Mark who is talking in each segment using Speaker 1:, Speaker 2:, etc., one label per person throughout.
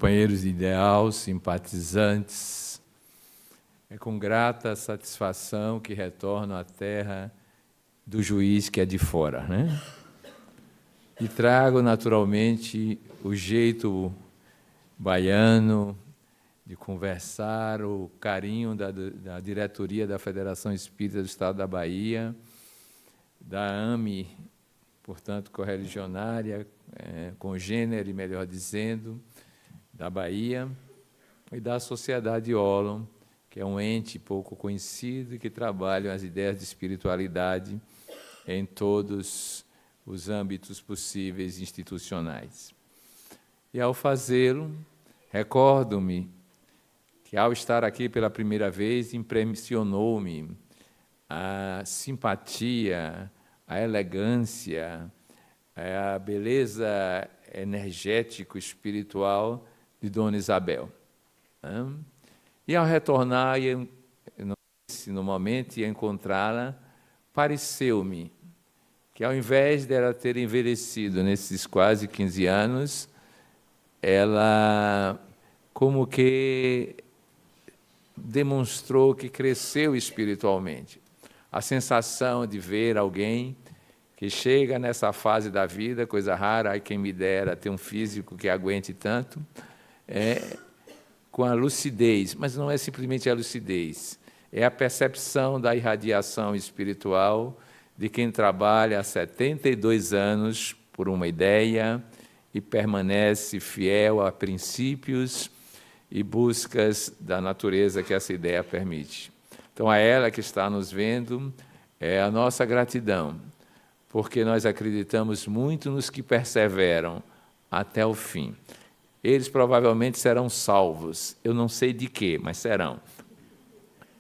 Speaker 1: companheiros de ideal, simpatizantes, é com grata satisfação que retorno à terra do juiz que é de fora, né? E trago naturalmente o jeito baiano de conversar, o carinho da diretoria da Federação Espírita do Estado da Bahia, da AME, portanto, correligionária, congênere, melhor dizendo, da Bahia, e da Sociedade Ólon, que é um ente pouco conhecido e que trabalha as ideias de espiritualidade em todos os âmbitos possíveis institucionais. E, ao fazê-lo, recordo-me que, ao estar aqui pela primeira vez, impressionou-me a simpatia, a elegância, a beleza energético-espiritual de Dona Isabel. E, ao retornar, no momento, e encontrá-la, pareceu-me que, ao invés dela ter envelhecido nesses quase 15 anos, ela como que demonstrou que cresceu espiritualmente. A sensação de ver alguém que chega nessa fase da vida, coisa rara, ai, quem me dera ter um físico que aguente tanto, com a lucidez, mas não é simplesmente a lucidez, é a percepção da irradiação espiritual de quem trabalha há 72 anos por uma ideia e permanece fiel a princípios e buscas da natureza que essa ideia permite. Então, a ela que está nos vendo, é a nossa gratidão, porque nós acreditamos muito nos que perseveram até o fim. Eles provavelmente serão salvos, eu não sei de quê, mas serão.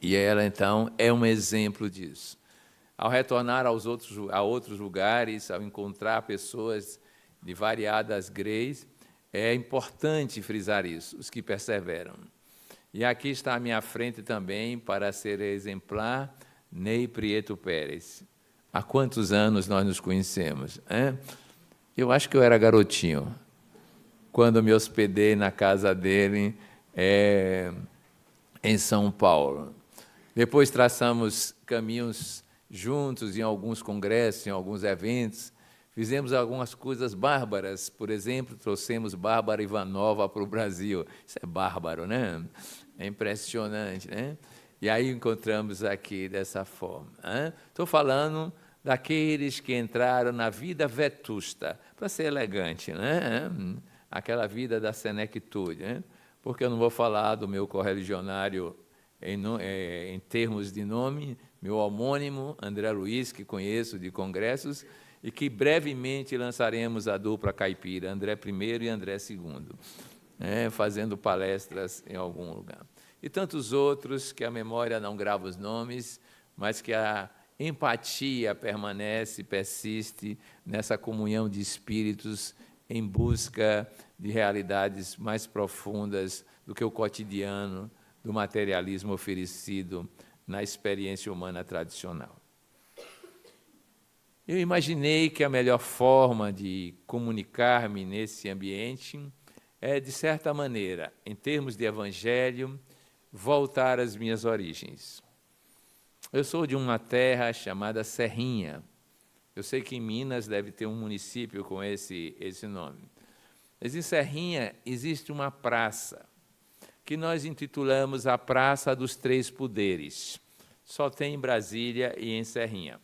Speaker 1: E ela, então, é um exemplo disso. Ao retornar a outros lugares, ao encontrar pessoas de variadas greys, é importante frisar isso, os que perseveram. E aqui está à minha frente também, para ser exemplar, Ney Prieto Pérez. Há quantos anos nós nos conhecemos? Eu acho que eu era garotinho, quando me hospedei na casa dele em São Paulo. Depois traçamos caminhos juntos em alguns congressos, em alguns eventos, fizemos algumas coisas bárbaras. Por exemplo, trouxemos Bárbara Ivanova para o Brasil. Isso é bárbaro, né? É impressionante, né? E aí encontramos aqui dessa forma. Estou falando daqueles que entraram na vida vetusta, para ser elegante, né? Aquela vida da senectude, né? Porque eu não vou falar do meu correligionário em termos de nome, meu homônimo, André Luiz, que conheço de congressos, e que brevemente lançaremos a dupla caipira, André I e André II, fazendo palestras em algum lugar. E tantos outros que a memória não grava os nomes, mas que a empatia permanece, persiste nessa comunhão de espíritos em busca de realidades mais profundas do que o cotidiano, do materialismo oferecido na experiência humana tradicional. Eu imaginei que a melhor forma de comunicar-me nesse ambiente é, de certa maneira, em termos de evangelho, voltar às minhas origens. Eu sou de uma terra chamada Serrinha. Eu sei que em Minas deve ter um município com esse nome. Mas em Serrinha existe uma praça, que nós intitulamos a Praça dos Três Poderes. Só tem em Brasília e em Serrinha.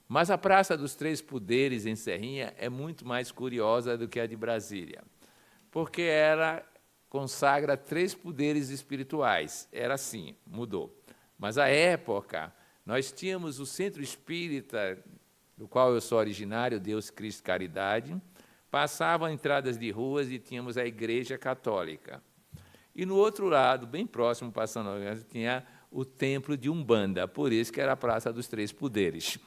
Speaker 1: Mas a Praça dos Três Poderes, em Serrinha, é muito mais curiosa do que a de Brasília, porque ela consagra 3 poderes espirituais. Era assim, mudou. Mas, à época, nós tínhamos o Centro Espírita, do qual eu sou originário, Deus, Cristo, Caridade, passavam entradas de ruas e tínhamos a Igreja Católica. E, no outro lado, bem próximo, passando, tinha o Templo de Umbanda, por isso que era a Praça dos Três Poderes.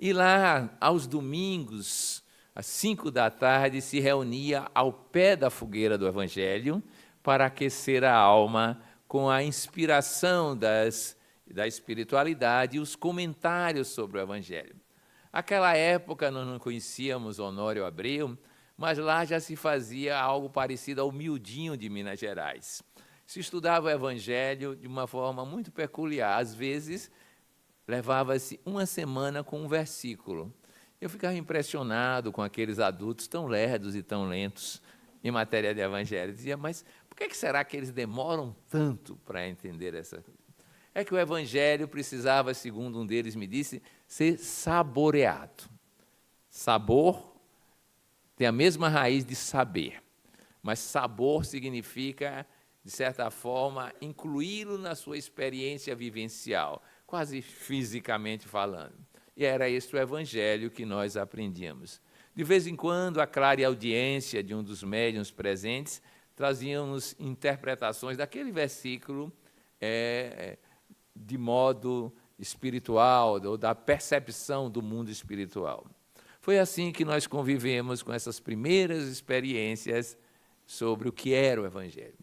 Speaker 1: E lá, aos domingos, às 5 da tarde, se reunia ao pé da fogueira do Evangelho para aquecer a alma com a inspiração da espiritualidade e os comentários sobre o Evangelho. Naquela época, nós não conhecíamos Honório Abreu, mas lá já se fazia algo parecido ao miudinho de Minas Gerais. Se estudava o Evangelho de uma forma muito peculiar. Às vezes, levava-se uma semana com um versículo. Eu ficava impressionado com aqueles adultos tão lerdos e tão lentos em matéria de Evangelho. Eu dizia, mas por que será que eles demoram tanto para entender essa coisa? É que o Evangelho precisava, segundo um deles me disse, ser saboreado. Sabor tem a mesma raiz de saber, mas sabor significa, de certa forma, incluí-lo na sua experiência vivencial, quase fisicamente falando. E era esse o Evangelho que nós aprendíamos. De vez em quando, a clara audiência de um dos médiuns presentes trazia-nos interpretações daquele versículo de modo espiritual, ou da percepção do mundo espiritual. Foi assim que nós convivemos com essas primeiras experiências sobre o que era o Evangelho.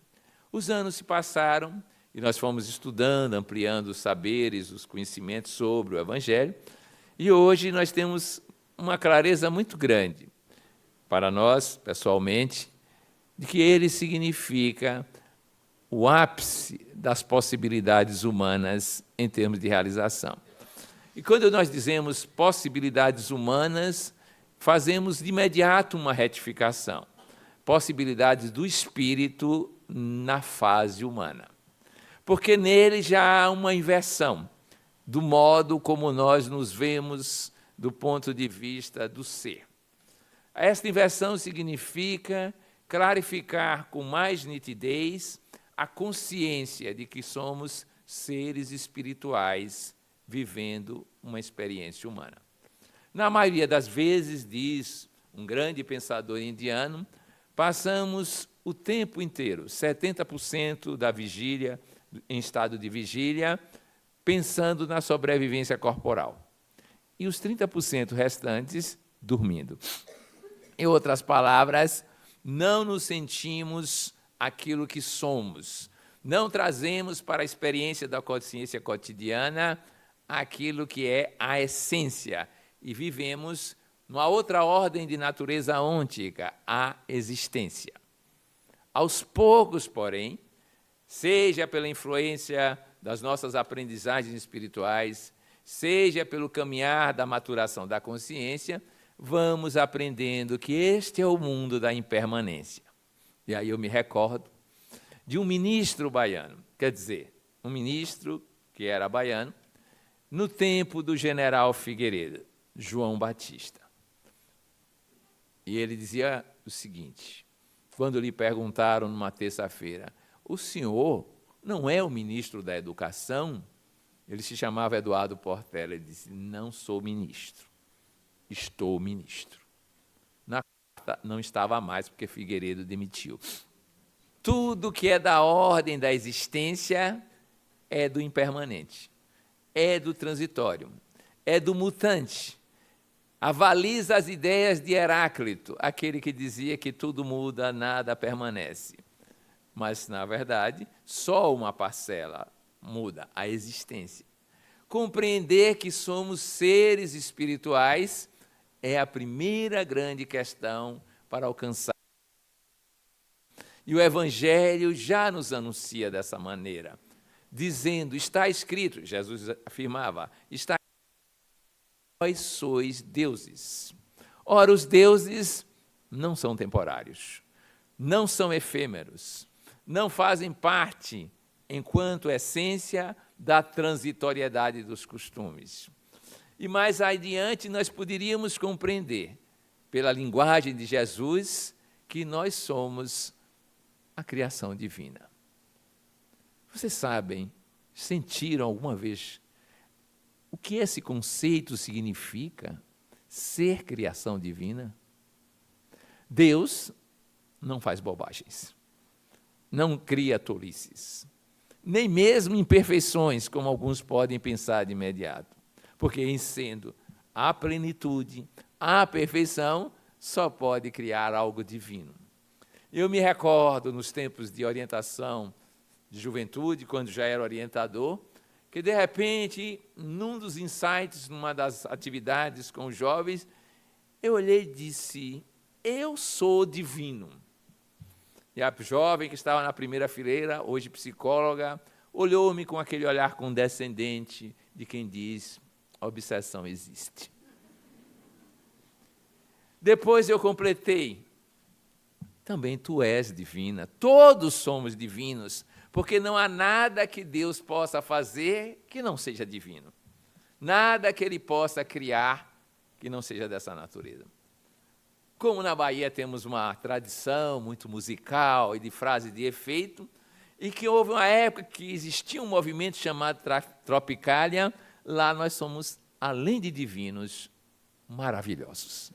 Speaker 1: Os anos se passaram e nós fomos estudando, ampliando os saberes, os conhecimentos sobre o Evangelho, e hoje nós temos uma clareza muito grande, para nós, pessoalmente, de que ele significa o ápice das possibilidades humanas em termos de realização. E quando nós dizemos possibilidades humanas, fazemos de imediato uma retificação. Possibilidades do espírito na fase humana. Porque nele já há uma inversão do modo como nós nos vemos do ponto de vista do ser. Esta inversão significa clarificar com mais nitidez a consciência de que somos seres espirituais vivendo uma experiência humana. Na maioria das vezes, diz um grande pensador indiano, passamos o tempo inteiro, 70% da vigília, em estado de vigília, pensando na sobrevivência corporal. E os 30% restantes, dormindo. Em outras palavras, não nos sentimos aquilo que somos. Não trazemos para a experiência da consciência cotidiana aquilo que é a essência. E vivemos numa outra ordem de natureza ôntica, a existência. Aos poucos, porém, seja pela influência das nossas aprendizagens espirituais, seja pelo caminhar da maturação da consciência, vamos aprendendo que este é o mundo da impermanência. E aí eu me recordo de um ministro baiano, quer dizer, um ministro que era baiano, no tempo do general Figueiredo, João Batista. E ele dizia o seguinte, quando lhe perguntaram numa terça-feira, o senhor não é o ministro da Educação? Ele se chamava Eduardo Portela, ele disse, não sou ministro, estou ministro. Na quarta não estava mais, porque Figueiredo demitiu. Tudo que é da ordem da existência é do impermanente, é do transitório, é do mutante. Avaliza as ideias de Heráclito, aquele que dizia que tudo muda, nada permanece. Mas, na verdade, só uma parcela muda, a existência. Compreender que somos seres espirituais é a primeira grande questão para alcançar. E o Evangelho já nos anuncia dessa maneira, dizendo, está escrito, Jesus afirmava, está escrito, vós sois deuses. Ora, os deuses não são temporários, não são efêmeros, não fazem parte, enquanto essência, da transitoriedade dos costumes. E mais adiante nós poderíamos compreender, pela linguagem de Jesus, que nós somos a criação divina. Vocês sabem, sentiram alguma vez o que esse conceito significa? Ser criação divina? Deus não faz bobagens, não cria tolices, nem mesmo imperfeições, como alguns podem pensar de imediato, porque em sendo a plenitude, a perfeição, só pode criar algo divino. Eu me recordo, nos tempos de orientação de juventude, quando já era orientador, que, de repente, num dos insights, numa das atividades com os jovens, eu olhei e disse, eu sou divino. E a jovem que estava na primeira fileira, hoje psicóloga, olhou-me com aquele olhar condescendente de quem diz: a obsessão existe. Depois eu completei: também tu és divina, todos somos divinos, porque não há nada que Deus possa fazer que não seja divino. Nada que Ele possa criar que não seja dessa natureza. Como na Bahia temos uma tradição muito musical e de frase de efeito, e que houve uma época que existia um movimento chamado Tropicália, lá nós somos, além de divinos, maravilhosos.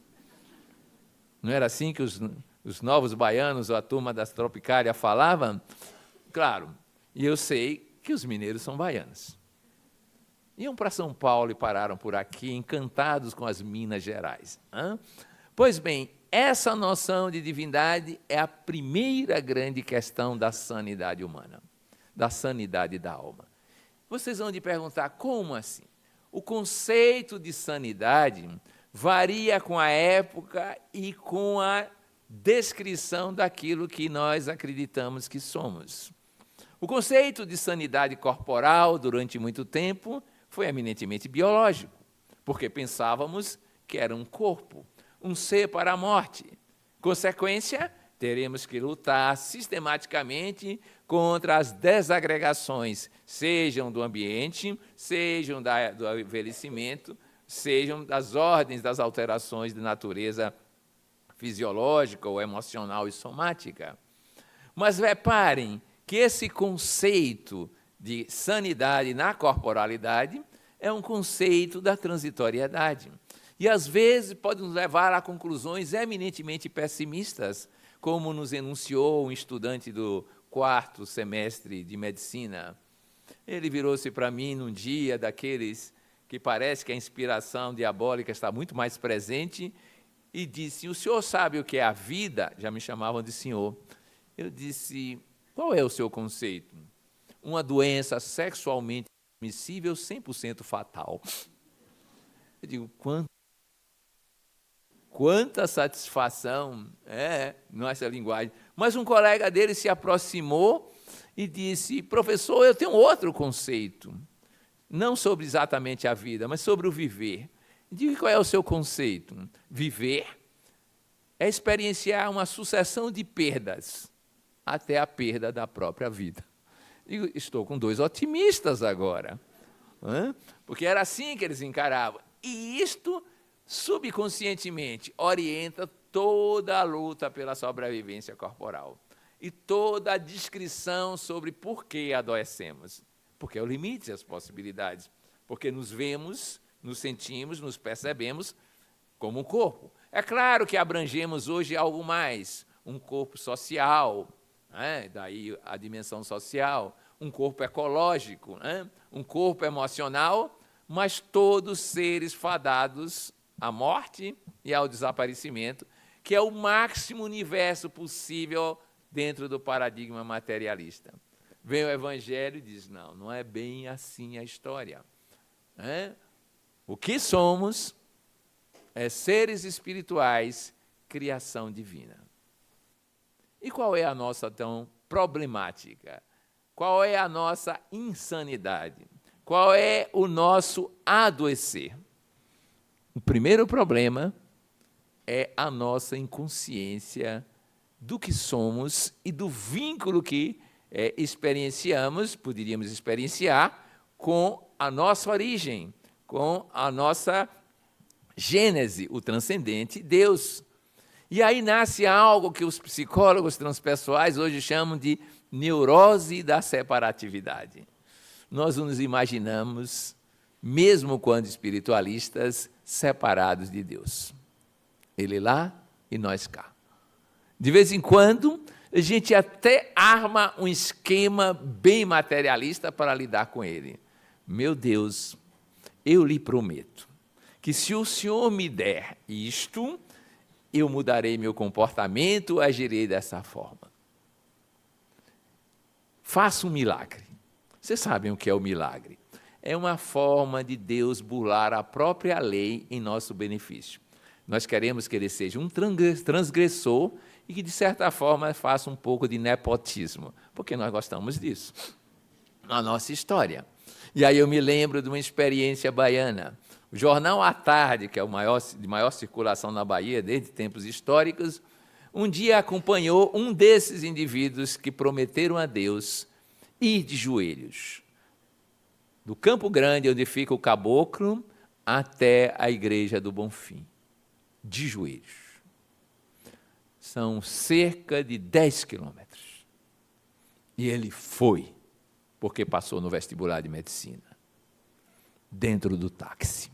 Speaker 1: Não era assim que os novos baianos, ou a turma das Tropicália falavam? Claro, e eu sei que os mineiros são baianos. Iam para São Paulo e pararam por aqui, encantados com as Minas Gerais. Pois bem, essa noção de divindade é a primeira grande questão da sanidade humana, da sanidade da alma. Vocês vão me perguntar, como assim? O conceito de sanidade varia com a época e com a descrição daquilo que nós acreditamos que somos. O conceito de sanidade corporal, durante muito tempo, foi eminentemente biológico, porque pensávamos que era um corpo, um ser para a morte. Consequência, teremos que lutar sistematicamente contra as desagregações, sejam do ambiente, sejam do envelhecimento, sejam das ordens das alterações de natureza fisiológica ou emocional e somática. Mas reparem que esse conceito de sanidade na corporalidade é um conceito da transitoriedade. E, às vezes, pode nos levar a conclusões eminentemente pessimistas, como nos enunciou um estudante do 4º semestre de medicina. Ele virou-se para mim num dia daqueles que parece que a inspiração diabólica está muito mais presente, e disse: o senhor sabe o que é a vida? Já me chamavam de senhor. Eu disse: qual é o seu conceito? Uma doença sexualmente transmissível 100% fatal. Eu digo: quanta satisfação nossa linguagem. Mas um colega dele se aproximou e disse: professor, eu tenho outro conceito, não sobre exatamente a vida, mas sobre o viver. Eu digo: qual é o seu conceito? Viver é experienciar uma sucessão de perdas até a perda da própria vida. Digo: estou com dois otimistas agora, porque era assim que eles encaravam. E isto, subconscientemente, orienta toda a luta pela sobrevivência corporal e toda a descrição sobre por que adoecemos. Porque é o limite das possibilidades, porque nos vemos, nos sentimos, nos percebemos como um corpo. É claro que abrangemos hoje algo mais, um corpo social, daí a dimensão social, um corpo ecológico, um corpo emocional, mas todos seres fadados à morte e ao desaparecimento, que é o máximo universo possível dentro do paradigma materialista. Vem o Evangelho e diz: não, não é bem assim a história. O que somos é seres espirituais, criação divina. E qual é a nossa, então, problemática? Qual é a nossa insanidade? Qual é o nosso adoecer? O primeiro problema é a nossa inconsciência do que somos e do vínculo que experienciamos, poderíamos experienciar, com a nossa origem, com a nossa gênese, o transcendente Deus. E aí nasce algo que os psicólogos transpessoais hoje chamam de neurose da separatividade. Nós nos imaginamos, mesmo quando espiritualistas, separados de Deus. Ele lá e nós cá. De vez em quando, a gente até arma um esquema bem materialista para lidar com ele. Meu Deus, eu lhe prometo que se o Senhor me der isto, eu mudarei meu comportamento, agirei dessa forma. Faça um milagre. Vocês sabem o que é o milagre? É uma forma de Deus burlar a própria lei em nosso benefício. Nós queremos que ele seja um transgressor e que, de certa forma, faça um pouco de nepotismo, porque nós gostamos disso na nossa história. E aí eu me lembro de uma experiência baiana. O jornal à Tarde, que é de maior circulação na Bahia desde tempos históricos, um dia acompanhou um desses indivíduos que prometeram a Deus ir de joelhos, do Campo Grande, onde fica o caboclo, até a Igreja do Bonfim, de joelhos. São cerca de 10 quilômetros. E ele foi, porque passou no vestibular de medicina, dentro do táxi.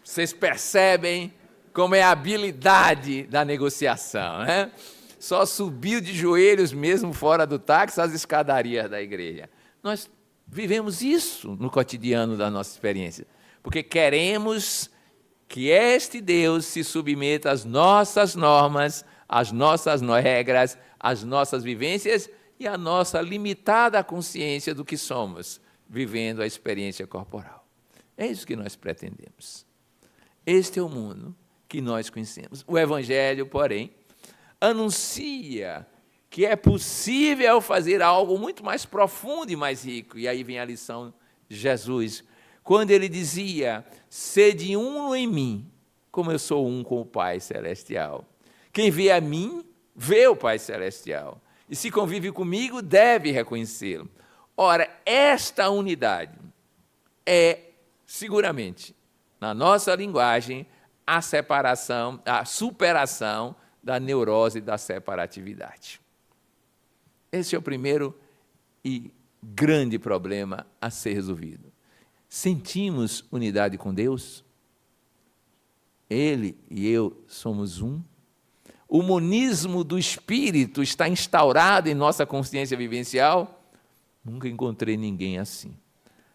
Speaker 1: Vocês percebem como é a habilidade da negociação, né? Só subiu de joelhos mesmo fora do táxi as escadarias da igreja. Nós vivemos isso no cotidiano da nossa experiência, porque queremos que este Deus se submeta às nossas normas, às nossas regras, às nossas vivências e à nossa limitada consciência do que somos, vivendo a experiência corporal. É isso que nós pretendemos. Este é o mundo que nós conhecemos. O Evangelho, porém, anuncia que é possível fazer algo muito mais profundo e mais rico. E aí vem a lição de Jesus, quando ele dizia: sede um em mim, como eu sou um com o Pai Celestial. Quem vê a mim, vê o Pai Celestial. E se convive comigo, deve reconhecê-lo. Ora, esta unidade é, seguramente, na nossa linguagem, a separação, a superação da neurose da separatividade. Esse é o primeiro e grande problema a ser resolvido. Sentimos unidade com Deus? Ele e eu somos um? O monismo do Espírito está instaurado em nossa consciência vivencial? Nunca encontrei ninguém assim.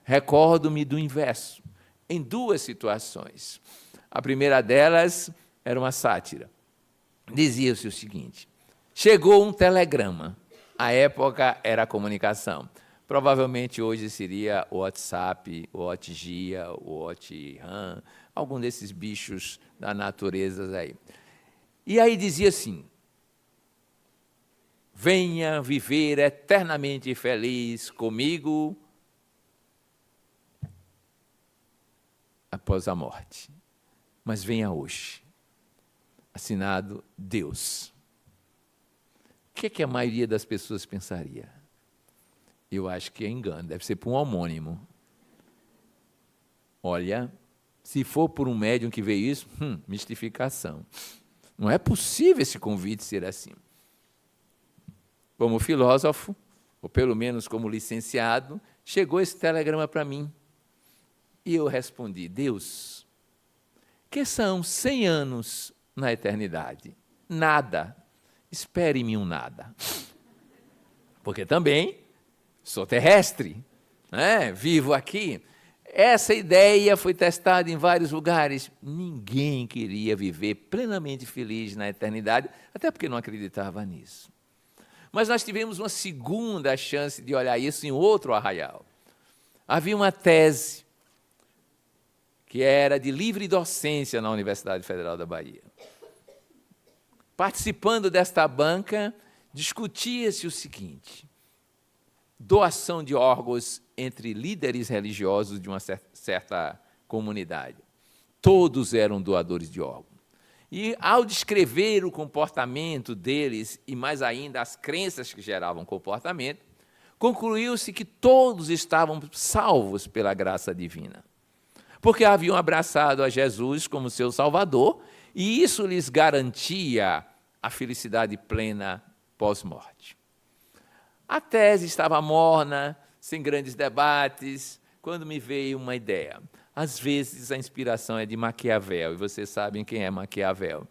Speaker 1: Recordo-me do inverso, em duas situações. A primeira delas era uma sátira. Dizia-se o seguinte: chegou um telegrama. A época era a comunicação. Provavelmente hoje seria o WhatsApp, o WhatsApp, o WhatsApp, algum desses bichos da natureza aí. E aí dizia assim: venha viver eternamente feliz comigo após a morte. Mas venha hoje. Assinado Deus. O que é que a maioria das pessoas pensaria? Eu acho que é engano, deve ser por um homônimo. Olha, se for por um médium que vê isso, mistificação. Não é possível esse convite ser assim. Como filósofo, ou pelo menos como licenciado, chegou esse telegrama para mim. E eu respondi: Deus, que são 100 anos na eternidade? Nada. Espere-me um nada. Porque também sou terrestre, né? Vivo aqui. Essa ideia foi testada em vários lugares. Ninguém queria viver plenamente feliz na eternidade, até porque não acreditava nisso. Mas nós tivemos uma segunda chance de olhar isso em outro arraial. Havia uma tese que era de livre docência na Universidade Federal da Bahia. Participando desta banca, discutia-se o seguinte: doação de órgãos entre líderes religiosos de uma certa comunidade. Todos eram doadores de órgãos. E, ao descrever o comportamento deles, e mais ainda as crenças que geravam comportamento, concluiu-se que todos estavam salvos pela graça divina, porque haviam abraçado a Jesus como seu Salvador, e isso lhes garantia a felicidade plena pós-morte. A tese estava morna, sem grandes debates, quando me veio uma ideia. Às vezes a inspiração é de Maquiavel, e vocês sabem quem é Maquiavel.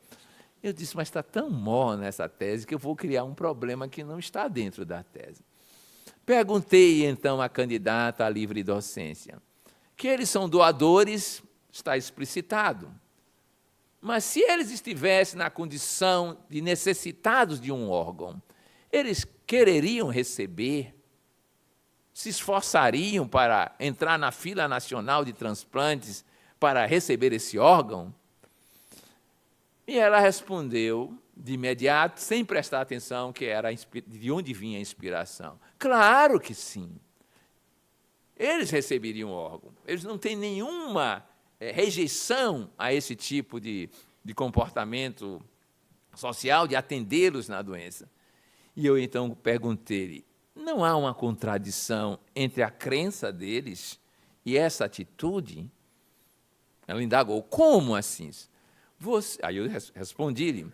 Speaker 1: Eu disse: mas está tão morna essa tese que eu vou criar um problema que não está dentro da tese. Perguntei então à candidata à livre docência: que eles são doadores, está explicitado. Mas se eles estivessem na condição de necessitados de um órgão, eles quereriam receber? Se esforçariam para entrar na fila nacional de transplantes para receber esse órgão? E ela respondeu de imediato, sem prestar atenção que era de onde vinha a inspiração. Claro que sim. Eles receberiam o órgão. Eles não têm nenhuma rejeição a esse tipo de comportamento social, de atendê-los na doença. E eu então perguntei-lhe, não há uma contradição entre a crença deles e essa atitude? Ela indagou, como assim? Aí eu respondi-lhe,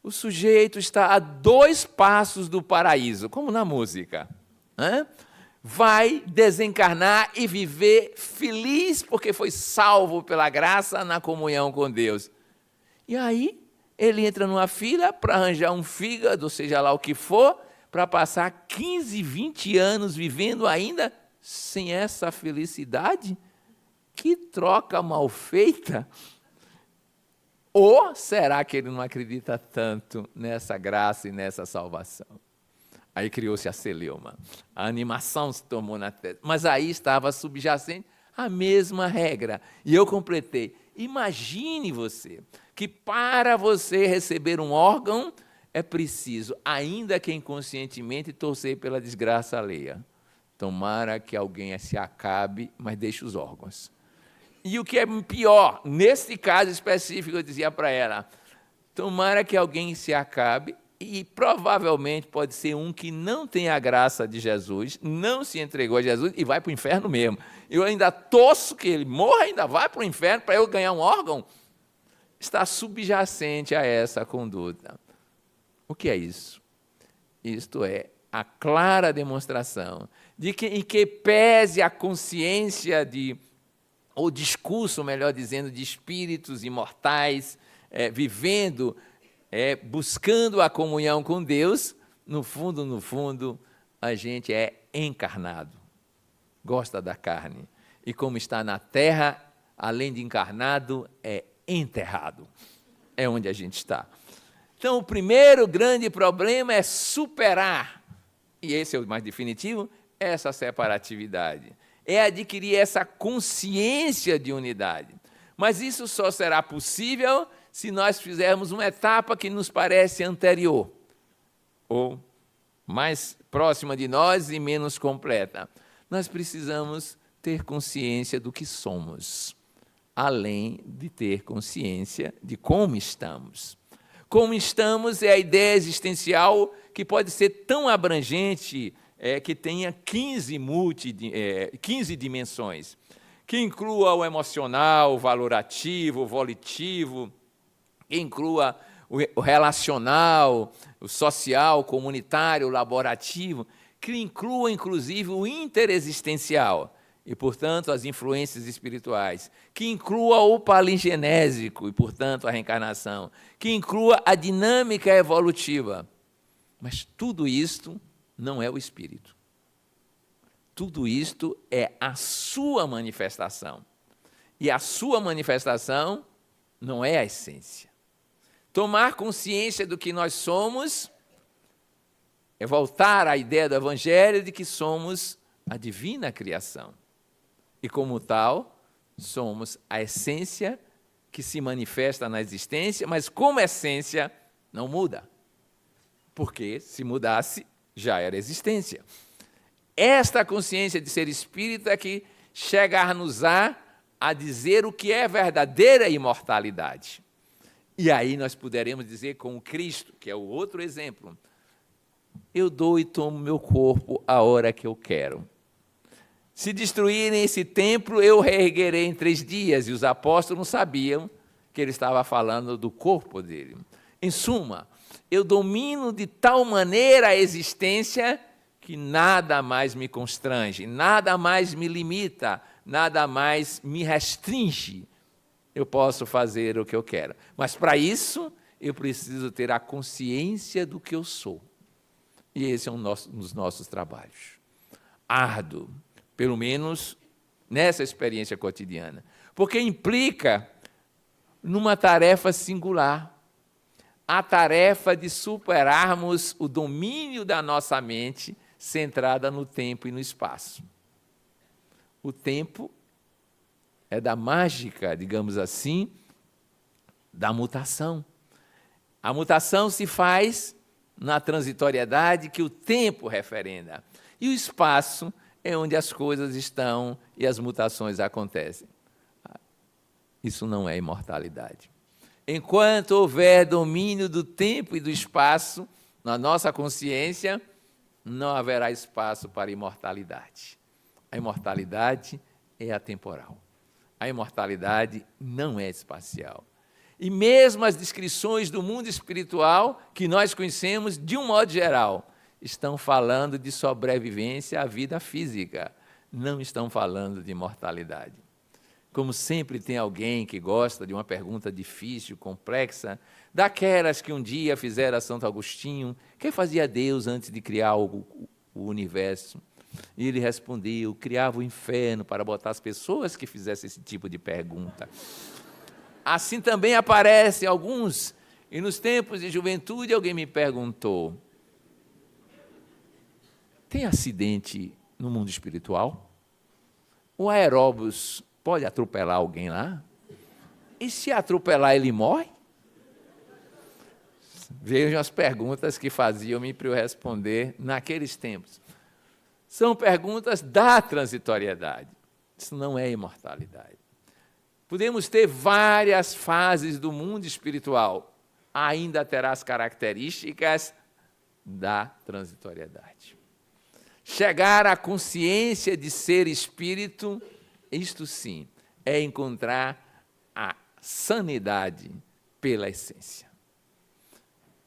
Speaker 1: o sujeito está a 2 passos do paraíso, como na música. Vai desencarnar e viver feliz porque foi salvo pela graça na comunhão com Deus. E aí ele entra numa fila para arranjar um fígado, seja lá o que for, para passar 15, 20 anos vivendo ainda sem essa felicidade? Que troca mal feita! Ou será que ele não acredita tanto nessa graça e nessa salvação? Aí criou-se a celeuma, a animação se tomou na testa. Mas aí estava subjacente a mesma regra. E eu completei, imagine você, que para você receber um órgão, é preciso, ainda que inconscientemente, torcer pela desgraça alheia. Tomara que alguém se acabe, mas deixe os órgãos. E o que é pior, nesse caso específico, eu dizia para ela, tomara que alguém se acabe, e provavelmente pode ser um que não tem a graça de Jesus, não se entregou a Jesus e vai para o inferno mesmo. Eu ainda torço que ele morra, ainda vai para o inferno para eu ganhar um órgão. Está subjacente a essa conduta. O que é isso? Isto é a clara demonstração de que, em que pese a consciência ou discurso, melhor dizendo, de espíritos imortais, vivendo, buscando a comunhão com Deus, no fundo, a gente é encarnado, gosta da carne. E como está na terra, além de encarnado, é enterrado. É onde a gente está. Então, o primeiro grande problema é superar, e esse é o mais definitivo, essa separatividade. É adquirir essa consciência de unidade. Mas isso só será possível se nós fizermos uma etapa que nos parece anterior, ou mais próxima de nós e menos completa. Nós precisamos ter consciência do que somos, além de ter consciência de como estamos. Como estamos é a ideia existencial que pode ser tão abrangente, que tenha 15 dimensões, que inclua o emocional, o valorativo, o volitivo, que inclua o relacional, o social, o comunitário, o laborativo, que inclua, inclusive, o interexistencial e, portanto, as influências espirituais, que inclua o palingenésico e, portanto, a reencarnação, que inclua a dinâmica evolutiva. Mas tudo isto não é o espírito. Tudo isto é a sua manifestação. E a sua manifestação não é a essência. Tomar consciência do que nós somos é voltar à ideia do Evangelho de que somos a divina criação. E, como tal, somos a essência que se manifesta na existência, mas como essência não muda. Porque, se mudasse, já era existência. Esta consciência de ser espírito é que chegar-nos-á a dizer o que é verdadeira imortalidade. E aí nós poderemos dizer com o Cristo, que é o outro exemplo, eu dou e tomo meu corpo a hora que eu quero. Se destruírem esse templo, eu reerguerei em 3 dias. E os apóstolos não sabiam que ele estava falando do corpo dele. Em suma, eu domino de tal maneira a existência que nada mais me constrange, nada mais me limita, nada mais me restringe. Eu posso fazer o que eu quero. Mas, para isso, eu preciso ter a consciência do que eu sou. E esse é um dos nossos trabalhos. Árduo, pelo menos nessa experiência cotidiana. Porque implica numa tarefa singular. A tarefa de superarmos o domínio da nossa mente centrada no tempo e no espaço. O tempo é da mágica, digamos assim, da mutação. A mutação se faz na transitoriedade que o tempo referenda. E o espaço é onde as coisas estão e as mutações acontecem. Isso não é imortalidade. Enquanto houver domínio do tempo e do espaço na nossa consciência, não haverá espaço para imortalidade. A imortalidade é atemporal. A imortalidade não é espacial. E mesmo as descrições do mundo espiritual que nós conhecemos, de um modo geral, estão falando de sobrevivência à vida física, não estão falando de imortalidade. Como sempre tem alguém que gosta de uma pergunta difícil, complexa, daquelas que um dia fizeram a Santo Agostinho: o que fazia Deus antes de criar o universo? E ele respondeu: criava o inferno para botar as pessoas que fizessem esse tipo de pergunta. Assim também aparecem alguns, e nos tempos de juventude alguém me perguntou: tem acidente no mundo espiritual? O aeróbus pode atropelar alguém lá? E se atropelar, ele morre? Vejam as perguntas que faziam-me para eu responder naqueles tempos. São perguntas da transitoriedade. Isso não é imortalidade. Podemos ter várias fases do mundo espiritual, ainda terá as características da transitoriedade. Chegar à consciência de ser espírito, isto sim, é encontrar a sanidade pela essência.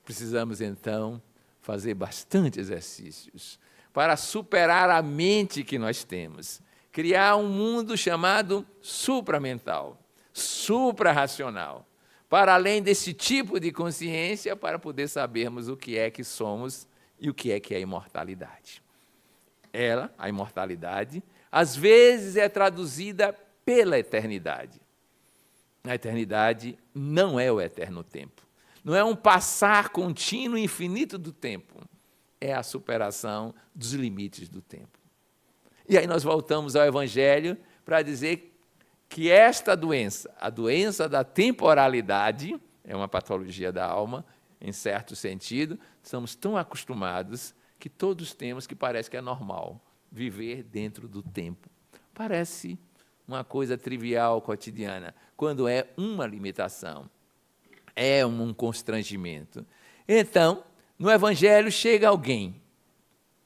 Speaker 1: Precisamos, então, fazer bastante exercícios para superar a mente que nós temos, criar um mundo chamado supramental, suprarracional, para além desse tipo de consciência, para poder sabermos o que é que somos e o que é a imortalidade. Ela, a imortalidade, às vezes é traduzida pela eternidade. A eternidade não é o eterno tempo. Não é um passar contínuo e infinito do tempo. É a superação dos limites do tempo. E aí nós voltamos ao Evangelho para dizer que esta doença, a doença da temporalidade, é uma patologia da alma, em certo sentido, estamos tão acostumados que todos temos que parece que é normal viver dentro do tempo. Parece uma coisa trivial, cotidiana, quando é uma limitação, é um constrangimento. Então, no Evangelho chega alguém,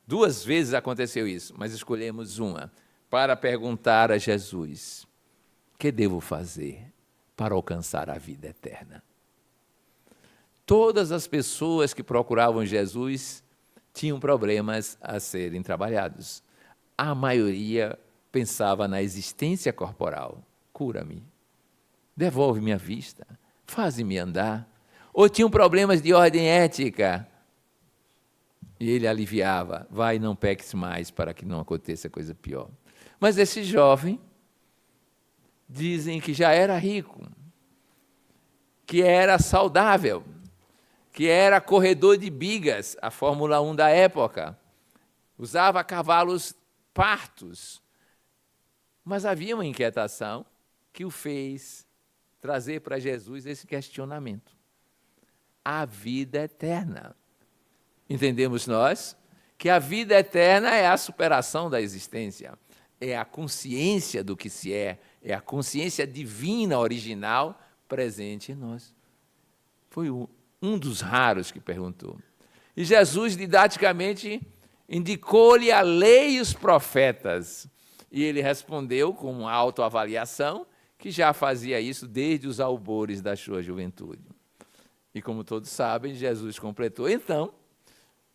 Speaker 1: 2 vezes aconteceu isso, mas escolhemos uma, para perguntar a Jesus: o que devo fazer para alcançar a vida eterna? Todas as pessoas que procuravam Jesus tinham problemas a serem trabalhados. A maioria pensava na existência corporal. Cura-me, devolve-me a vista, faze-me andar. Ou tinham problemas de ordem ética. E ele aliviava: vai, não peques mais para que não aconteça coisa pior. Mas esse jovem, dizem que já era rico, que era saudável, que era corredor de bigas, a Fórmula 1 da época, usava cavalos partos, mas havia uma inquietação que o fez trazer para Jesus esse questionamento: a vida eterna. Entendemos nós que a vida eterna é a superação da existência, é a consciência do que se é a consciência divina original presente em nós. Foi um dos raros que perguntou. E Jesus, didaticamente, indicou-lhe a lei e os profetas. E ele respondeu com uma autoavaliação que já fazia isso desde os albores da sua juventude. E como todos sabem, Jesus completou: então,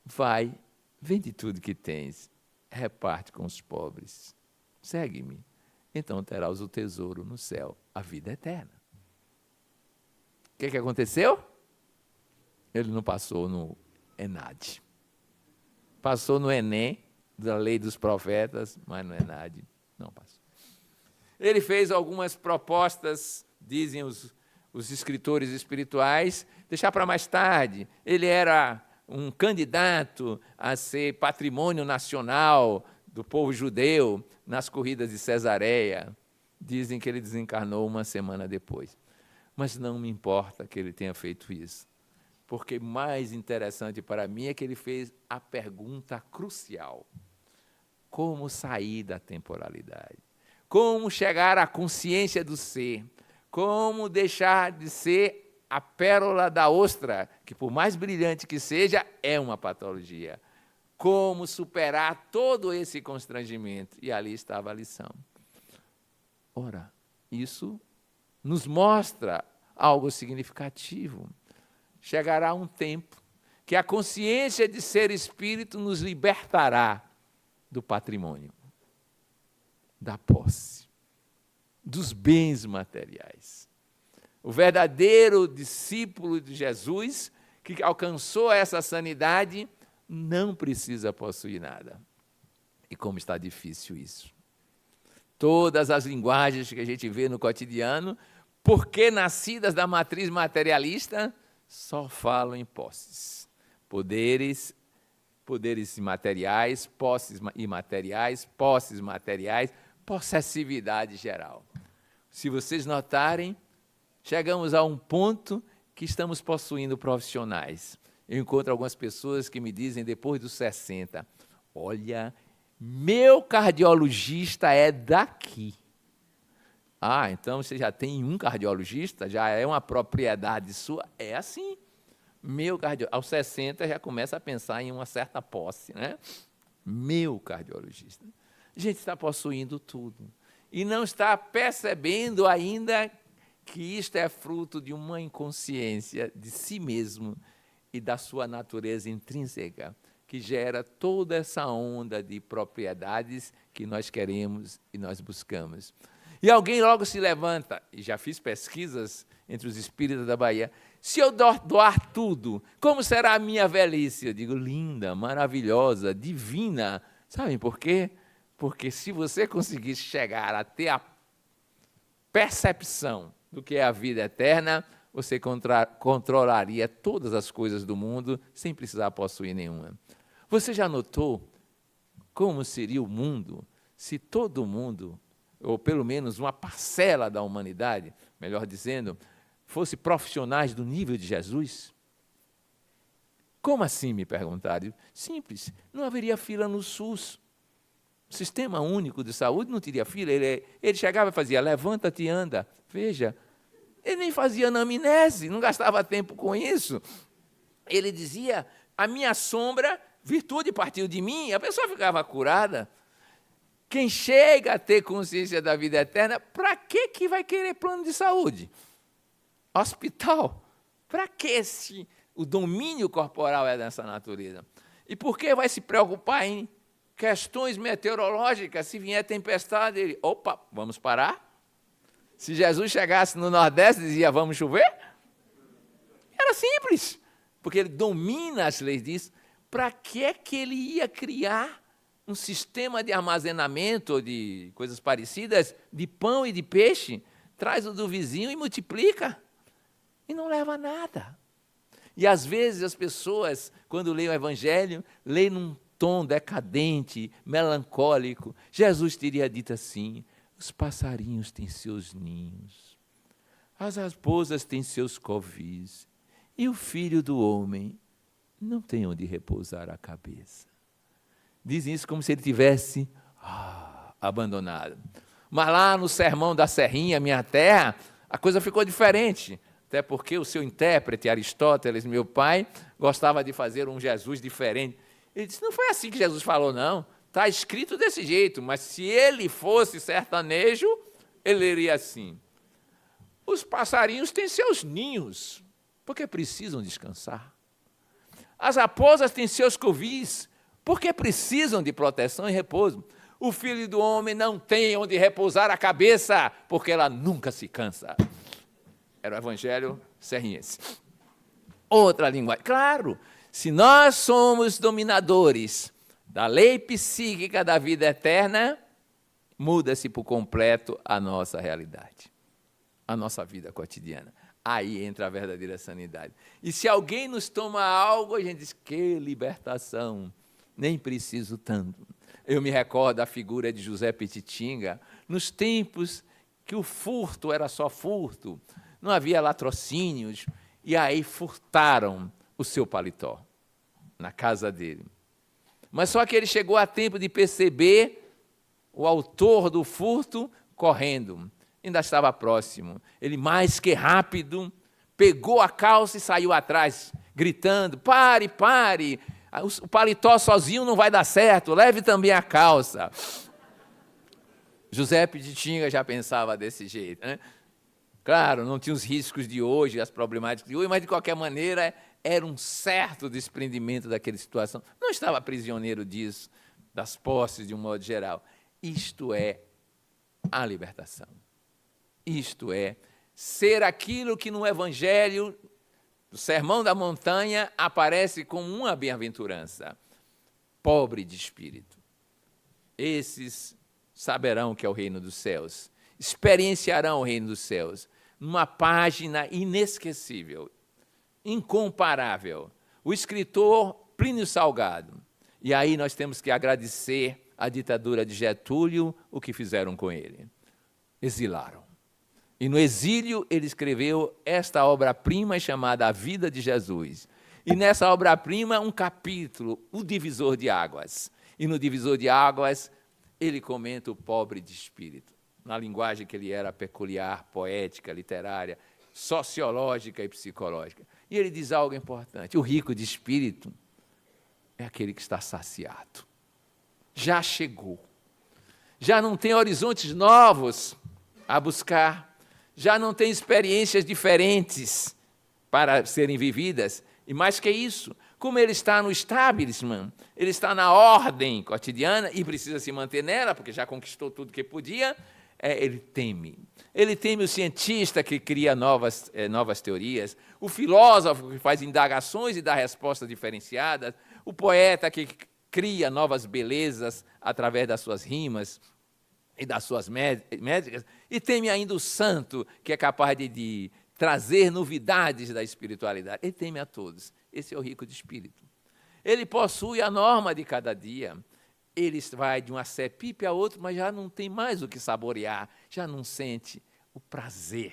Speaker 1: vai, vende tudo que tens, reparte com os pobres, segue-me, então terás o tesouro no céu, a vida eterna. O que aconteceu? Ele não passou no ENAD. Passou no ENEM, da lei dos profetas, mas no ENAD não passou. Ele fez algumas propostas, dizem os escritores espirituais, deixar para mais tarde. Ele era um candidato a ser patrimônio nacional do povo judeu nas corridas de Cesareia. Dizem que ele desencarnou uma semana depois. Mas não me importa que ele tenha feito isso, porque mais interessante para mim é que ele fez a pergunta crucial: como sair da temporalidade? Como chegar à consciência do ser? Como deixar de ser a pérola da ostra, que por mais brilhante que seja, é uma patologia? Como superar todo esse constrangimento? E ali estava a lição. Ora, isso nos mostra algo significativo. Chegará um tempo que a consciência de ser espírito nos libertará do patrimônio, da posse, dos bens materiais. O verdadeiro discípulo de Jesus, que alcançou essa sanidade, não precisa possuir nada. E como está difícil isso. Todas as linguagens que a gente vê no cotidiano, porque nascidas da matriz materialista, só falam em posses, poderes materiais, posses imateriais, posses materiais, possessividade geral. Se vocês notarem, chegamos a um ponto que estamos possuindo profissionais. Eu encontro algumas pessoas que me dizem, depois dos 60, olha, meu cardiologista é daqui. Ah, então você já tem um cardiologista? Já é uma propriedade sua? É assim. Meu cardiologista, aos 60 já começa a pensar em uma certa posse, né? Meu cardiologista. A gente está possuindo tudo. E não está percebendo ainda que isto é fruto de uma inconsciência de si mesmo e da sua natureza intrínseca, que gera toda essa onda de propriedades que nós queremos e nós buscamos. E alguém logo se levanta, e já fiz pesquisas entre os espíritas da Bahia, se eu doar tudo, como será a minha velhice? Eu digo, linda, maravilhosa, divina. Sabem por quê? Porque se você conseguisse chegar a ter a percepção do que é a vida eterna, você controlaria todas as coisas do mundo sem precisar possuir nenhuma. Você já notou como seria o mundo se todo mundo, ou pelo menos uma parcela da humanidade, melhor dizendo, fosse profissionais do nível de Jesus? Como assim, me perguntaram? Simples, não haveria fila no SUS. O Sistema Único de Saúde não teria fila. Ele chegava e fazia, levanta-te e anda. Veja, ele nem fazia anamnese, não gastava tempo com isso. Ele dizia, a minha sombra, virtude partiu de mim, a pessoa ficava curada. Quem chega a ter consciência da vida eterna, para que vai querer plano de saúde? Hospital? Para que o domínio corporal é dessa natureza? E por que vai se preocupar em questões meteorológicas? Se vier tempestade, ele, opa, vamos parar? Se Jesus chegasse no Nordeste e dizia, vamos chover? Era simples, porque ele domina as leis disso. Para que ele ia criar um sistema de armazenamento ou de coisas parecidas, de pão e de peixe? Traz o do vizinho e multiplica. E não leva a nada. E, às vezes, as pessoas, quando leem o Evangelho, leem num tom decadente, melancólico. Jesus teria dito assim, os passarinhos têm seus ninhos, as raposas têm seus covis, e o Filho do Homem não tem onde repousar a cabeça. Dizem isso como se ele tivesse abandonado. Mas lá no Sermão da Serrinha, Minha Terra, a coisa ficou diferente. Até porque o seu intérprete, Aristóteles, meu pai, gostava de fazer um Jesus diferente. Ele disse, não foi assim que Jesus falou, não. Está escrito desse jeito, mas se ele fosse sertanejo, ele leria assim. Os passarinhos têm seus ninhos, porque precisam descansar. As raposas têm seus covis, porque precisam de proteção e repouso. O Filho do Homem não tem onde repousar a cabeça, porque ela nunca se cansa. Era o Evangelho serriense. Outra linguagem. Claro, se nós somos dominadores da lei psíquica da vida eterna, muda-se por completo a nossa realidade, a nossa vida cotidiana. Aí entra a verdadeira sanidade. E se alguém nos toma algo, a gente diz, que libertação, nem preciso tanto. Eu me recordo da figura de José Petitinga, nos tempos que o furto era só furto, não havia latrocínios, e aí furtaram o seu paletó na casa dele. Mas só que ele chegou a tempo de perceber o autor do furto correndo. Ainda estava próximo. Ele, mais que rápido, pegou a calça e saiu atrás, gritando: pare, pare, o paletó sozinho não vai dar certo, leve também a calça. José Pititinga já pensava desse jeito, né? Claro, não tinha os riscos de hoje, as problemáticas de hoje, mas, de qualquer maneira, era um certo desprendimento daquela situação. Não estava prisioneiro disso, das posses, de um modo geral. Isto é a libertação. Isto é ser aquilo que no Evangelho, no Sermão da Montanha, aparece como uma bem-aventurança: pobre de espírito. Esses saberão que é o reino dos céus, experienciarão o reino dos céus, numa página inesquecível, incomparável. O escritor Plínio Salgado. E aí nós temos que agradecer à ditadura de Getúlio o que fizeram com ele. Exilaram. E no exílio ele escreveu esta obra-prima chamada A Vida de Jesus. E nessa obra-prima um capítulo, O Divisor de Águas. E no Divisor de Águas ele comenta o pobre de espírito, na linguagem que ele era peculiar, poética, literária, sociológica e psicológica. E ele diz algo importante: o rico de espírito é aquele que está saciado. Já chegou. Já não tem horizontes novos a buscar. Já não tem experiências diferentes para serem vividas. E mais que isso, como ele está no establishment, ele está na ordem cotidiana e precisa se manter nela, porque já conquistou tudo que podia, ele teme. Ele teme o cientista que cria novas teorias, o filósofo que faz indagações e dá respostas diferenciadas, o poeta que cria novas belezas através das suas rimas e das suas métricas, e teme ainda o santo, que é capaz de trazer novidades da espiritualidade. Ele teme a todos. Esse é o rico de espírito. Ele possui a norma de cada dia. Ele vai de uma cepipe a outra, mas já não tem mais o que saborear, já não sente o prazer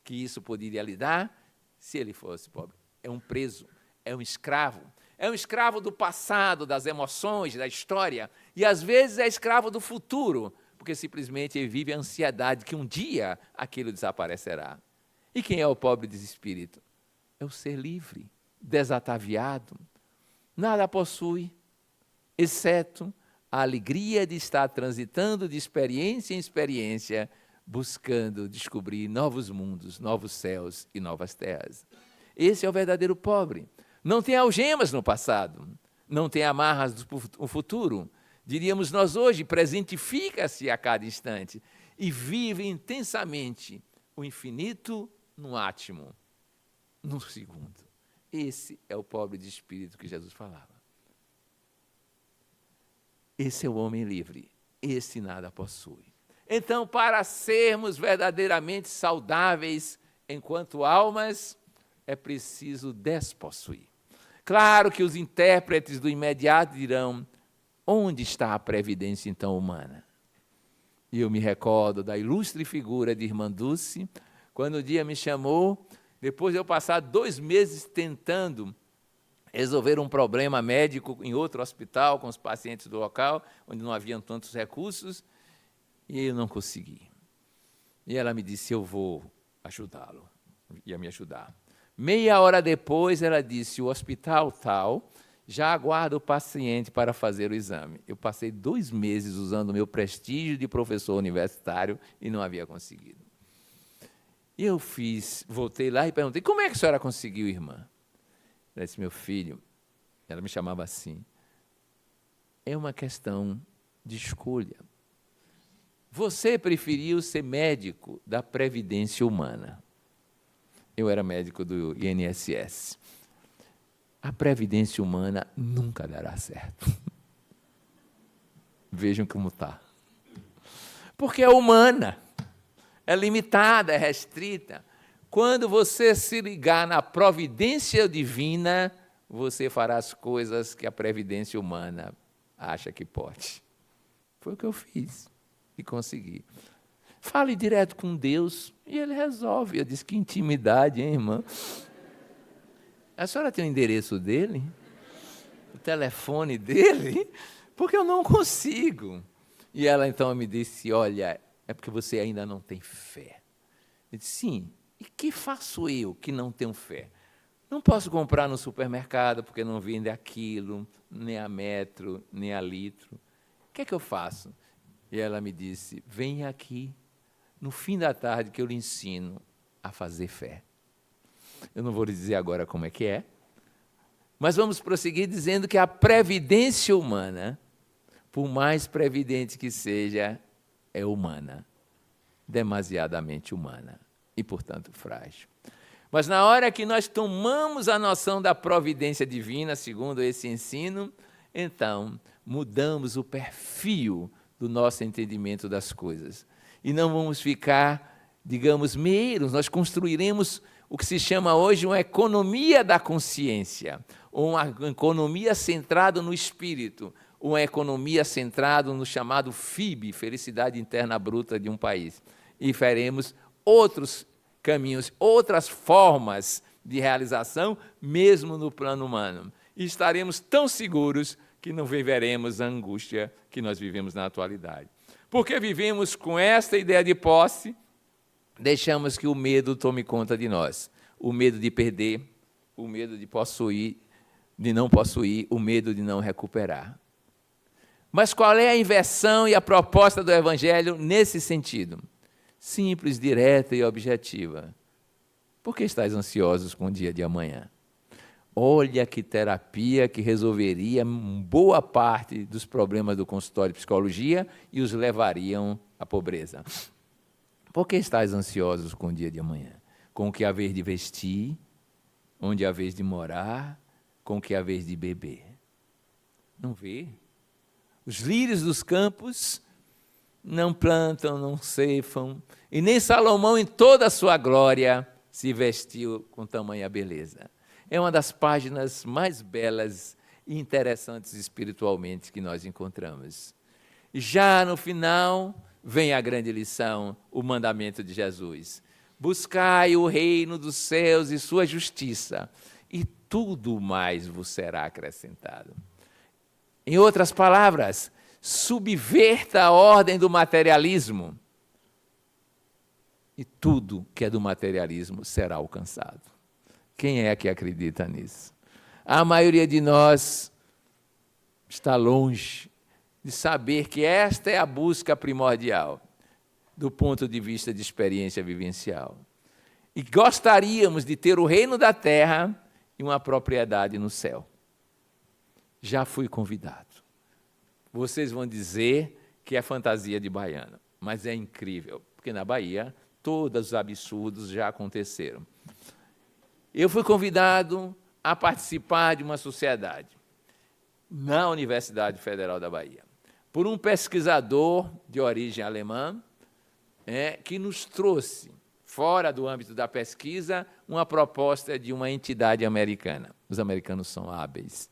Speaker 1: que isso poderia lhe dar se ele fosse pobre. É um preso, é um escravo. É um escravo do passado, das emoções, da história, e às vezes é escravo do futuro, porque simplesmente ele vive a ansiedade que um dia aquilo desaparecerá. E quem é o pobre de espírito? É o ser livre, desataviado. Nada possui, exceto a alegria de estar transitando de experiência em experiência, buscando descobrir novos mundos, novos céus e novas terras. Esse é o verdadeiro pobre. Não tem algemas no passado, não tem amarras do futuro. Diríamos nós hoje, presentifica-se a cada instante e vive intensamente o infinito no átimo, no segundo. Esse é o pobre de espírito que Jesus falava. Esse é o homem livre, esse nada possui. Então, para sermos verdadeiramente saudáveis enquanto almas, é preciso despossuir. Claro que os intérpretes do imediato dirão: onde está a previdência, então, humana? E eu me recordo da ilustre figura de Irmã Dulce, quando o dia me chamou, depois de eu passar 2 meses tentando resolver um problema médico em outro hospital, com os pacientes do local, onde não haviam tantos recursos, e eu não consegui. E ela me disse: eu vou ajudá-lo. Ia me ajudar. Meia hora depois, ela disse: o hospital tal já aguarda o paciente para fazer o exame. Eu passei 2 meses usando o meu prestígio de professor universitário e não havia conseguido. E eu voltei lá e perguntei: como é que a senhora conseguiu, irmã? Ela disse: meu filho, ela me chamava assim, é uma questão de escolha. Você preferiu ser médico da Previdência Humana. Eu era médico do INSS. A Previdência Humana nunca dará certo. Vejam como está. Porque é humana, é limitada, é restrita. Quando você se ligar na providência divina, você fará as coisas que a previdência humana acha que pode. Foi o que eu fiz e consegui. Fale direto com Deus e Ele resolve. Eu disse, que intimidade, hein, irmã? A senhora tem o endereço dele? O telefone dele? Porque eu não consigo. E ela então me disse, olha, é porque você ainda não tem fé. Eu disse, sim, e que faço eu que não tenho fé? Não posso comprar no supermercado porque não vende aquilo, nem a metro, nem a litro. O que é que eu faço? E ela me disse, venha aqui, no fim da tarde que eu lhe ensino a fazer fé. Eu não vou lhe dizer agora como é, mas vamos prosseguir dizendo que a previdência humana, por mais previdente que seja, é humana, demasiadamente humana e, portanto, frágil. Mas na hora que nós tomamos a noção da providência divina, segundo esse ensino, então mudamos o perfil do nosso entendimento das coisas. E não vamos ficar, digamos, meiros, nós construiremos o que se chama hoje uma economia da consciência, uma economia centrada no espírito, uma economia centrada no chamado FIB, Felicidade Interna Bruta de um País. E faremos outros caminhos, outras formas de realização, mesmo no plano humano. E estaremos tão seguros que não viveremos a angústia que nós vivemos na atualidade. Porque vivemos com esta ideia de posse, deixamos que o medo tome conta de nós. O medo de perder, o medo de possuir, de não possuir, o medo de não recuperar. Mas qual é a inversão e a proposta do Evangelho nesse sentido? Simples, direta e objetiva. Por que estáis ansiosos com o dia de amanhã? Olha que terapia que resolveria boa parte dos problemas do consultório de psicologia e os levariam à pobreza. Por que estáis ansiosos com o dia de amanhã? Com o que haver de vestir, onde haver de morar, com o que haver de beber. Não vê? Os lírios dos campos não plantam, não ceifam, e nem Salomão, em toda a sua glória, se vestiu com tamanha beleza. É uma das páginas mais belas e interessantes espiritualmente que nós encontramos. Já no final, vem a grande lição, o mandamento de Jesus. Buscai o reino dos céus e sua justiça, e tudo mais vos será acrescentado. Em outras palavras, subverta a ordem do materialismo e tudo que é do materialismo será alcançado. Quem é que acredita nisso? A maioria de nós está longe de saber que esta é a busca primordial do ponto de vista de experiência vivencial. E gostaríamos de ter o reino da terra e uma propriedade no céu. Já fui convidado. Vocês vão dizer que é fantasia de baiano, mas é incrível, porque na Bahia todos os absurdos já aconteceram. Eu fui convidado a participar de uma sociedade na Universidade Federal da Bahia, por um pesquisador de origem alemã, que nos trouxe, fora do âmbito da pesquisa, uma proposta de uma entidade americana. Os americanos são hábeis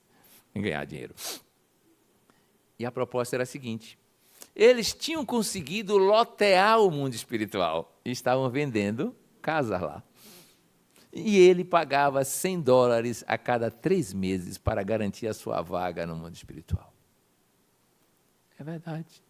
Speaker 1: em ganhar dinheiro. E a proposta era a seguinte: eles tinham conseguido lotear o mundo espiritual e estavam vendendo casas lá. E ele pagava $100 a cada 3 meses para garantir a sua vaga no mundo espiritual. É verdade.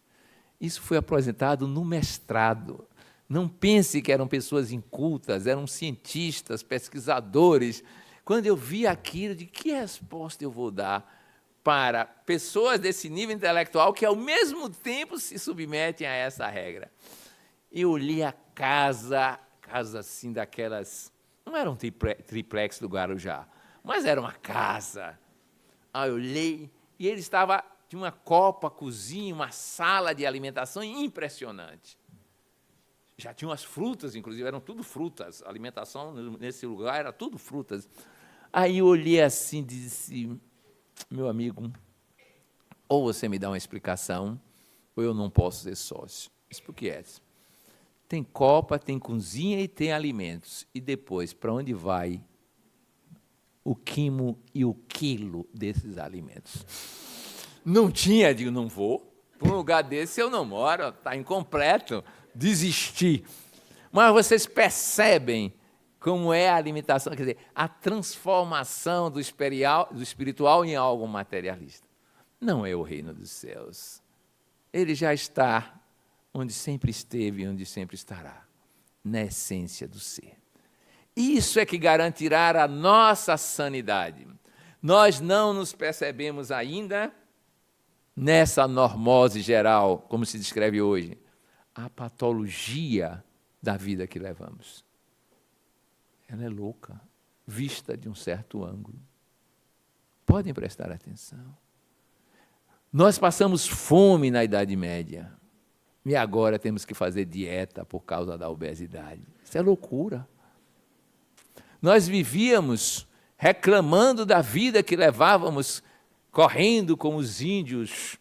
Speaker 1: Isso foi apresentado no mestrado. Não pense que eram pessoas incultas, eram cientistas, pesquisadores. Quando eu vi aquilo, de que resposta eu vou dar para pessoas desse nível intelectual que, ao mesmo tempo, se submetem a essa regra? Eu olhei a casa assim daquelas... Não era um triplex do Guarujá, mas era uma casa. Aí eu olhei e ele tinha uma copa, cozinha, uma sala de alimentação impressionante. Já tinham as frutas, inclusive, eram tudo frutas. A alimentação nesse lugar era tudo frutas. Aí eu olhei assim e disse: meu amigo, ou você me dá uma explicação, ou eu não posso ser sócio. Isso por que é? Tem copa, tem cozinha e tem alimentos. E depois, para onde vai o quimo e o quilo desses alimentos? Não tinha, digo, não vou. Para um lugar desse eu não moro, está incompleto, desisti. Mas vocês percebem como é a limitação, quer dizer, a transformação do espiritual em algo materialista. Não é o reino dos céus. Ele já está onde sempre esteve e onde sempre estará, na essência do ser. Isso é que garantirá a nossa sanidade. Nós não nos percebemos ainda nessa normose geral, como se descreve hoje, a patologia da vida que levamos. Ela é louca, vista de um certo ângulo. Podem prestar atenção. Nós passamos fome na Idade Média e agora temos que fazer dieta por causa da obesidade. Isso é loucura. Nós vivíamos reclamando da vida que levávamos, correndo como os índios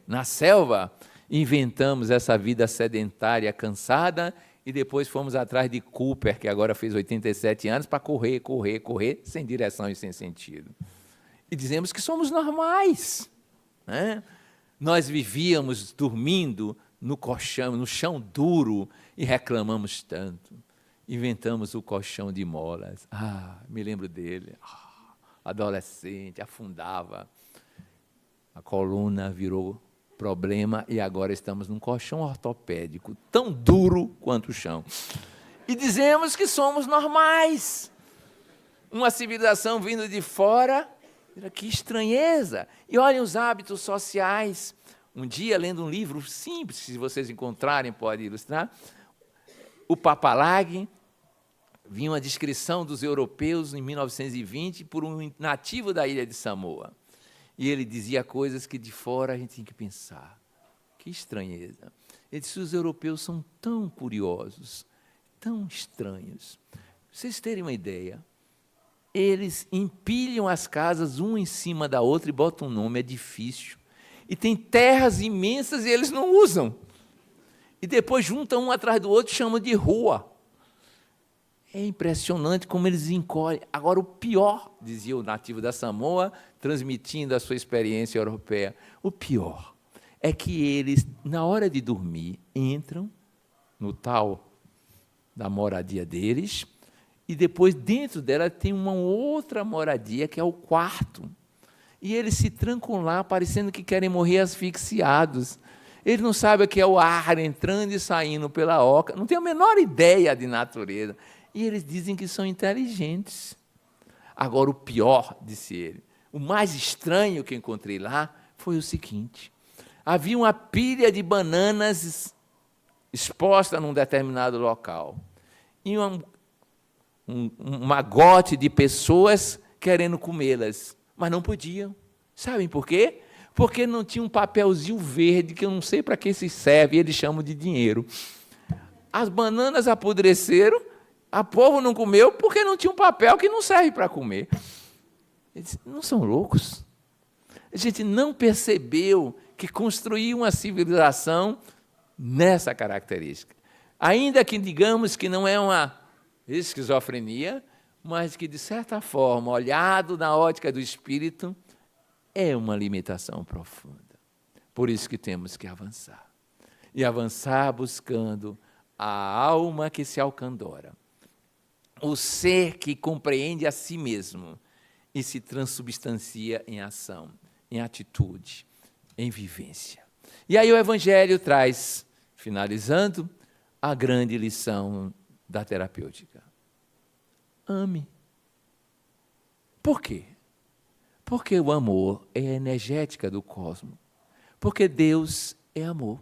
Speaker 1: na selva. Inventamos essa vida sedentária, cansada, e depois fomos atrás de Cooper, que agora fez 87 anos, para correr, sem direção e sem sentido. E dizemos que somos normais, né? Nós vivíamos dormindo no colchão, no chão duro, e reclamamos tanto. Inventamos o colchão de molas. Me lembro dele. Adolescente, afundava. A coluna virou problema e agora estamos num colchão ortopédico tão duro quanto o chão. E dizemos que somos normais. Uma civilização vindo de fora, que estranheza. E olhem os hábitos sociais. Um dia, lendo um livro simples, se vocês encontrarem, pode ilustrar, o Papalag, vinha uma descrição dos europeus em 1920 por um nativo da ilha de Samoa. E ele dizia coisas que de fora a gente tem que pensar. Que estranheza. Ele disse, os europeus são tão curiosos, tão estranhos. Pra vocês terem uma ideia, eles empilham as casas uma em cima da outra e botam um nome, edifício. E tem terras imensas e eles não usam. E depois juntam um atrás do outro e chamam de rua. É impressionante como eles encolhem. Agora, o pior, dizia o nativo da Samoa, transmitindo a sua experiência europeia, o pior é que eles, na hora de dormir, entram no tal da moradia deles e depois, dentro dela, tem uma outra moradia, que é o quarto. E eles se trancam lá, parecendo que querem morrer asfixiados. Eles não sabem o que é o ar entrando e saindo pela oca, não têm a menor ideia de natureza. E eles dizem que são inteligentes. Agora, o pior, disse ele, o mais estranho que encontrei lá foi o seguinte: havia uma pilha de bananas exposta num determinado local. E um magote de pessoas querendo comê-las, mas não podiam. Sabem por quê? Porque não tinha um papelzinho verde, que eu não sei para que se serve, e eles chamam de dinheiro. As bananas apodreceram, o povo não comeu porque não tinha um papel que não serve para comer. Eles não são loucos? A gente não percebeu que construiu uma civilização nessa característica. Ainda que digamos que não é uma esquizofrenia, mas que, de certa forma, olhado na ótica do espírito, é uma limitação profunda. Por isso que temos que avançar. E avançar buscando a alma que se alcandora, o ser que compreende a si mesmo e se transubstancia em ação, em atitude, em vivência. E aí o Evangelho traz, finalizando, a grande lição da terapêutica. Ame. Por quê? Porque o amor é a energética do cosmos. Porque Deus é amor.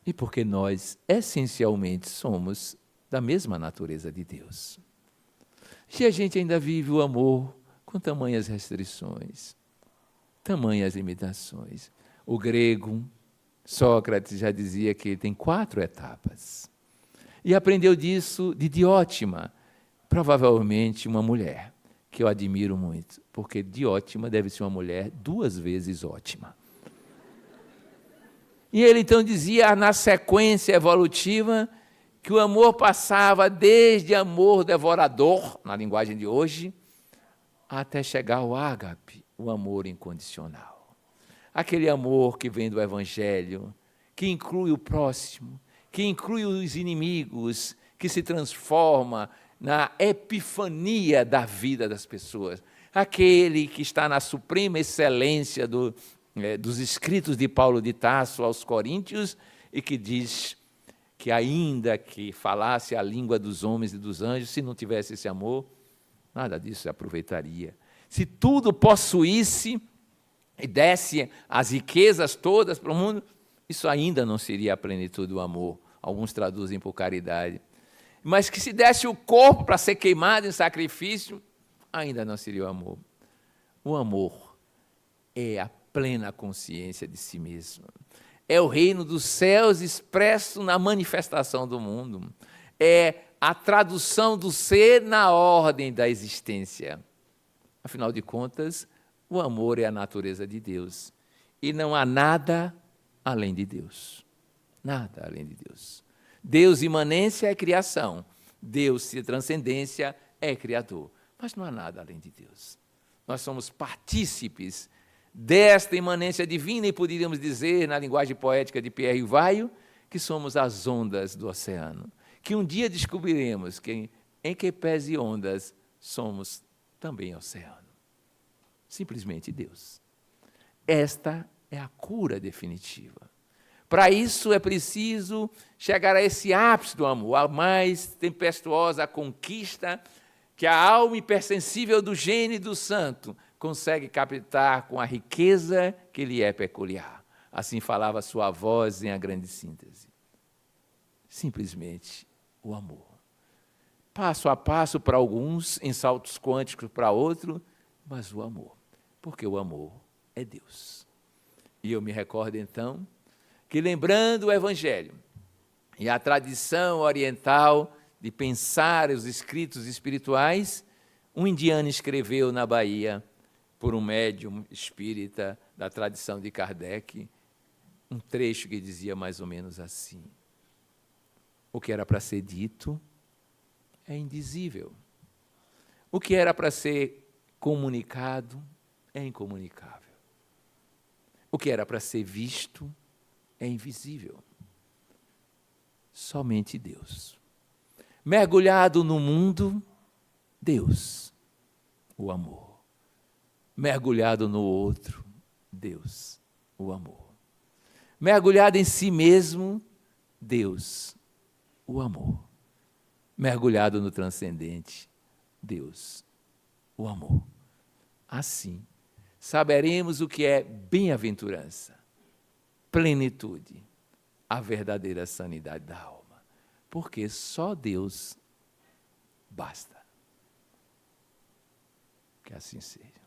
Speaker 1: E porque nós, essencialmente, somos da mesma natureza de Deus. Se a gente ainda vive o amor com tamanhas restrições, tamanhas limitações. O grego, Sócrates, já dizia que tem 4 etapas. E aprendeu disso de Diótima, provavelmente uma mulher, que eu admiro muito, porque Diótima deve ser uma mulher 2 vezes ótima. E ele então dizia, na sequência evolutiva, que o amor passava desde amor devorador, na linguagem de hoje, até chegar ao ágape, o amor incondicional. aquele amor que vem do Evangelho, que inclui o próximo, que inclui os inimigos, que se transforma na epifania da vida das pessoas. Aquele que está na suprema excelência dos escritos de Paulo de Tarso aos Coríntios e que diz que ainda que falasse a língua dos homens e dos anjos, se não tivesse esse amor, nada disso aproveitaria. Se tudo possuísse e desse as riquezas todas para o mundo, isso ainda não seria a plenitude do amor. Alguns traduzem por caridade. Mas que se desse o corpo para ser queimado em sacrifício, ainda não seria o amor. O amor é a plena consciência de si mesmo. É o reino dos céus expresso na manifestação do mundo. É a tradução do ser na ordem da existência. Afinal de contas, o amor é a natureza de Deus. E não há nada além de Deus. Nada além de Deus. Deus, imanência, é criação. Deus, transcendência, é criador. Mas não há nada além de Deus. Nós somos partícipes desta imanência divina e poderíamos dizer, na linguagem poética de Pierre Rivaio, que somos as ondas do oceano. Que um dia descobriremos que em que pés e ondas somos também oceano. Simplesmente Deus. Esta é a cura definitiva. Para isso é preciso chegar a esse ápice do amor, a mais tempestuosa conquista que a alma hipersensível do gênio e do santo consegue captar com a riqueza que lhe é peculiar. Assim falava sua voz em A Grande Síntese. Simplesmente o amor. Passo a passo para alguns, em saltos quânticos para outros, mas o amor. Porque o amor é Deus. E eu me recordo então que, lembrando o Evangelho e a tradição oriental de pensar os escritos espirituais, um indiano escreveu na Bahia, por um médium espírita da tradição de Kardec, um trecho que dizia mais ou menos assim: o que era para ser dito é indizível. O que era para ser comunicado é incomunicável. O que era para ser visto é invisível. Somente Deus. Mergulhado no mundo, Deus, o amor. Mergulhado no outro, Deus, o amor. Mergulhado em si mesmo, Deus, o amor. Mergulhado no transcendente, Deus, o amor. Assim, saberemos o que é bem-aventurança, plenitude, a verdadeira sanidade da alma. Porque só Deus basta. Que assim seja.